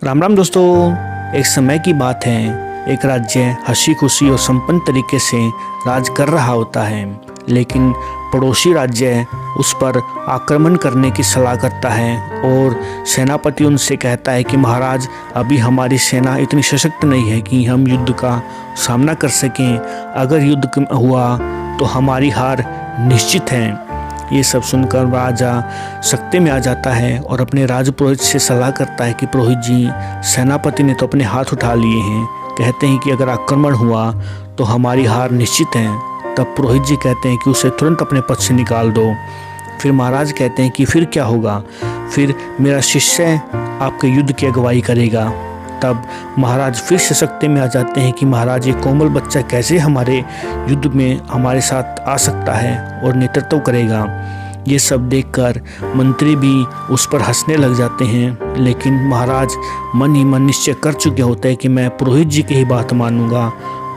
राम राम दोस्तों। एक समय की बात है, एक राज्य हंसी खुशी और संपन्न तरीके से राज कर रहा होता है, लेकिन पड़ोसी राज्य उस पर आक्रमण करने की सलाह करता है और सेनापति उनसे कहता है कि महाराज, अभी हमारी सेना इतनी सशक्त नहीं है कि हम युद्ध का सामना कर सकें। अगर युद्ध हुआ तो हमारी हार निश्चित है। ये सब सुनकर राजा सख्ते में आ जाता है और अपने राजपुरोहित से सलाह करता है कि पुरोहित जी, सेनापति ने तो अपने हाथ उठा लिए हैं, कहते हैं कि अगर आक्रमण हुआ तो हमारी हार निश्चित है। तब पुरोहित जी कहते हैं कि उसे तुरंत अपने पद से निकाल दो। फिर महाराज कहते हैं कि फिर क्या होगा? फिर मेरा शिष्य आपके युद्ध की अगुवाई करेगा। तब महाराज फिर से सख्ते में आ जाते हैं कि महाराज, ये कोमल बच्चा कैसे हमारे युद्ध में हमारे साथ आ सकता है और नेतृत्व करेगा। ये सब देखकर मंत्री भी उस पर हंसने लग जाते हैं, लेकिन महाराज मन ही मन निश्चय कर चुके होते हैं कि मैं पुरोहित जी की ही बात मानूंगा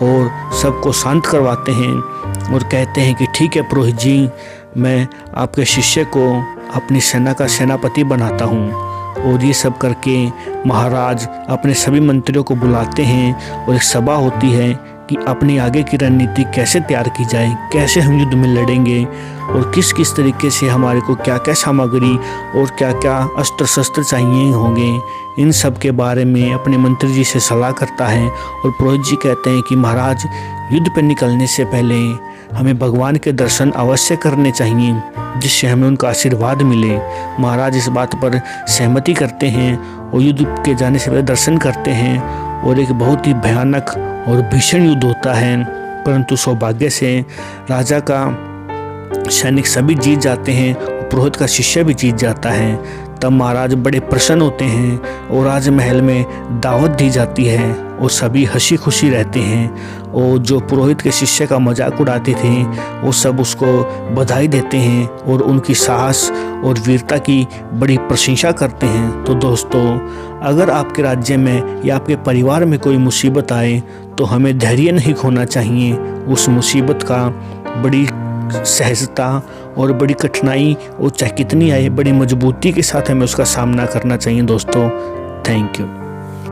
और सबको शांत करवाते हैं और कहते हैं कि ठीक है पुरोहित जी, मैं आपके शिष्य को अपनी सेना का सेनापति बनाता हूँ। और ये सब करके महाराज अपने सभी मंत्रियों को बुलाते हैं और एक सभा होती है कि अपनी आगे की रणनीति कैसे तैयार की जाए, कैसे हम युद्ध में लड़ेंगे और किस किस तरीके से हमारे को क्या क्या सामग्री और क्या क्या अस्त्र शस्त्र चाहिए होंगे। इन सब के बारे में अपने मंत्री जी से सलाह करता है और पुरोहित जी कहते हैं कि महाराज, युद्ध पर निकलने से पहले हमें भगवान के दर्शन अवश्य करने चाहिए, जिससे हमें उनका आशीर्वाद मिले। महाराज इस बात पर सहमति करते हैं और युद्ध के जाने से पहले दर्शन करते हैं और एक बहुत ही भयानक और भीषण युद्ध होता है। परंतु सौभाग्य से राजा का सैनिक सभी जीत जाते हैं और पुरोहित का शिष्य भी जीत जाता है। तब महाराज बड़े प्रसन्न होते हैं और राजमहल में दावत दी जाती है और सभी हंसी खुशी रहते हैं। और जो पुरोहित के शिष्य का मजाक उड़ाते थे वो सब उसको बधाई देते हैं और उनकी साहस और वीरता की बड़ी प्रशंसा करते हैं। तो दोस्तों, अगर आपके राज्य में या आपके परिवार में कोई मुसीबत आए तो हमें धैर्य नहीं खोना चाहिए। उस मुसीबत का बड़ी सहजता और बड़ी कठिनाई और चाहे कितनी आए, बड़ी मजबूती के साथ हमें उसका सामना करना चाहिए दोस्तों। Thank you.